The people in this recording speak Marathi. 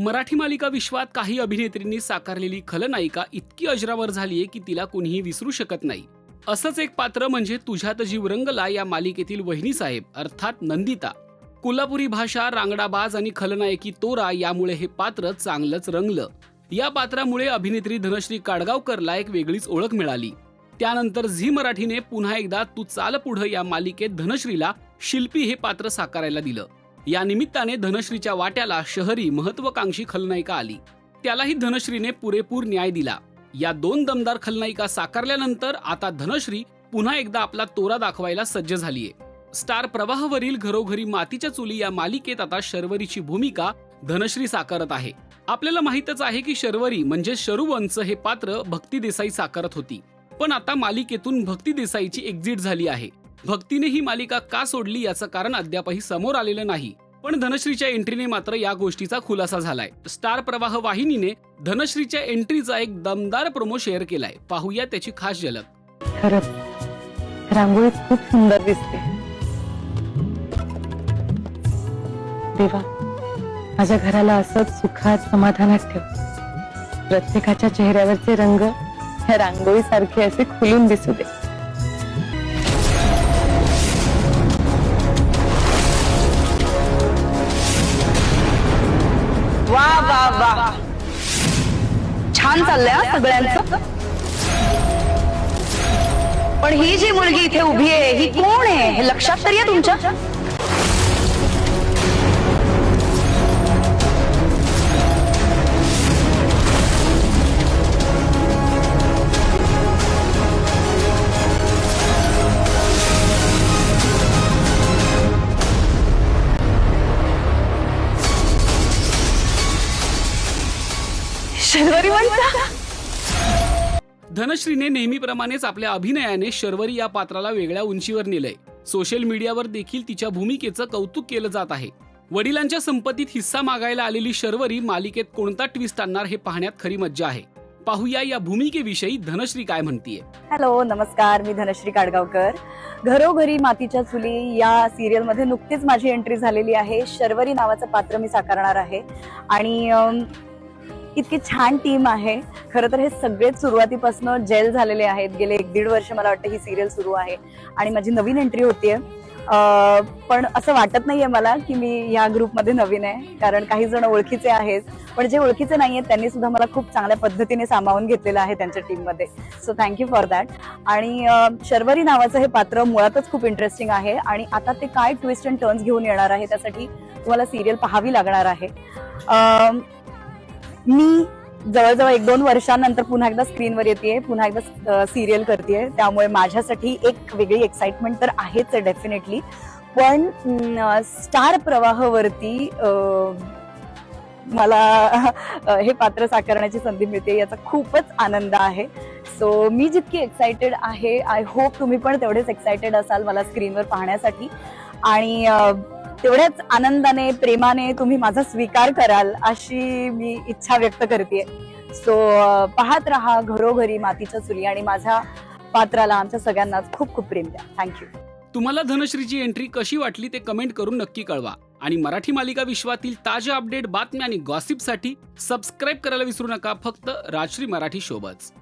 मराठी मालिका विश्वात काही अभिनेत्रींनी साकारलेली खलनायिका इतकी अजरामर झालीये की तिला कोणीही विसरू शकत नाही. असंच एक पात्र म्हणजे तुझ्यात जीव रंगला या मालिकेतील वहिनी साहेब अर्थात नंदिता. कोल्हापुरी भाषा, रांगडाबाज आणि खलनायकी तोरा यामुळे हे पात्र चांगलंच रंगलं. या पात्रामुळे अभिनेत्री धनश्री काडगावकरला एक वेगळीच ओळख मिळाली. त्यानंतर झी मराठीने पुन्हा एकदा तू चाल पुढं या मालिकेत धनश्रीला शिल्पी हे पात्र साकारायला दिलं. या निमित्ताने धनश्रीच्या वाट्याला शहरी महत्वाकांक्षी खलनायिका आली. त्यालाही धनश्रीने पुरेपूर न्याय दिला. या दोन दमदार खलनायिका साकारल्यानंतर आता धनश्री पुन्हा एकदा आपला तोरा दाखवायला सज्ज झालीये. स्टार प्रवाहवरील घरोघरी मातीच्या चुली या मालिकेत आता शर्वरीची भूमिका धनश्री साकारत आहे. आपल्याला माहितच आहे की शर्वरी म्हणजे शरुवंचं हे पात्र भक्ती देसाई साकारत होती. पण आता मालिकेतून भक्ती देसाईची एक्झिट झाली आहे. भक्तीने ही मालिका का सोडली याचं कारण अद्यापही समोर आलेलं नाही. पण धनश्रीच्या एंट्रीने मात्र या गोष्टीचा खुलासा झालाय. स्टार प्रवाह वाहिनीने धनश्रीच्या एंट्रीचा एक दमदार प्रोमो शेअर केलाय. पाहूया त्याची खास झलक. खरंच रांगोळी खूप सुंदर दिसते. देवा, माझ्या घराला असंच सुखात समाधानात ठेव. प्रत्येकाच्या चेहऱ्यावरचे रंग ह्या रांगोळी सारखे असे खुलून दिसू दे. वा वा वा, छान चाललंय सगळ्यांचं. पण ही जी मुलगी इथे उभी आहे ही कोण आहे हे लक्षात तरी आहे तुमच्या? शर्वरी म्हणता? धनश्रीने नेहमीप्रमाणेच आपल्या अभिनयाने शर्वरी या पात्राला वेगळ्या उंचीवर नेलंय. सोशल मीडियावर देखील तिच्या भूमिकेचं कौतुक केलं जात आहे. वडिलांच्या संपत्तीत हिस्सा मागायला आलेली शर्वरी मालिकेत कोणता ट्विस्ट आणणार हे पाहण्यात खरी मज्जा आहे. पाहूया या भूमिकेविषयी धनश्री काय म्हणतीये. हॅलो, नमस्कार. मी धनश्री काडगावकर. घरोघरी मातीच्या चुली या सिरियल मध्ये नुकतीच माझी एंट्री झालेली आहे. शर्वरी नावाचं पात्र मी साकारणार आहे आणि इतकी छान टीम आहे. खरं तर हे सगळेच सुरुवातीपासून जेल झालेले आहेत. गेले 1-1.5 वर्ष मला वाटतं ही सिरियल सुरू आहे आणि माझी नवीन एंट्री होतीये. पण असं वाटत नाहीये मला की मी या ग्रुपमध्ये नवीन आहे, कारण काही जण ओळखीचे आहेत. पण जे ओळखीचे नाहीयेत त्यांनी सुद्धा मला खूप चांगल्या पद्धतीने सामावून घेतलेलं आहे त्यांच्या टीममध्ये. So thank you for that. आणि शर्वरी नावाचं हे पात्र मुळातच खूप इंटरेस्टिंग आहे आणि आता ते काय ट्विस्ट अँड टर्न्स घेऊन येणार आहे त्यासाठी तुम्हाला सिरियल पाहावी लागणार आहे. मी जवळजवळ 1-2 वर्षांनंतर पुन्हा एकदा स्क्रीनवर येतेय, पुन्हा एकदा सिरियल करतेय. त्यामुळे माझ्यासाठी एक वेगळी एक्साइटमेंट तर आहेच आहे डेफिनेटली. पण स्टार प्रवाहावरती मला हे पात्र साकारण्याची संधी मिळते याचा खूपच आनंद आहे. सो मी जितकी एक्साइटेड आहे, आय होप तुम्ही पण तेवढेच एक्साइटेड असाल मला स्क्रीनवर पाहण्यासाठी. आणि तेवढ्याच आनंदाने, प्रेमाने तुम्ही माझा स्वीकार कराल अशी मी इच्छा व्यक्त करतेय. सो पाहत रहा घरोघरी मातीच्या चुली आणि माझ्या पात्राला, आमच्या सगळ्यांनाच खूप खूप प्रेम द्या. थँक्यू. तुम्हाला धनश्रीची एंट्री कशी वाटली ते कमेंट करून नक्की कळवा. आणि मराठी मालिका विश्वातील ताज्या अपडेट, बातम्या आणि गॉसिपसाठी सबस्क्राईब करायला विसरू नका. फक्त राजश्री मराठी शोबच.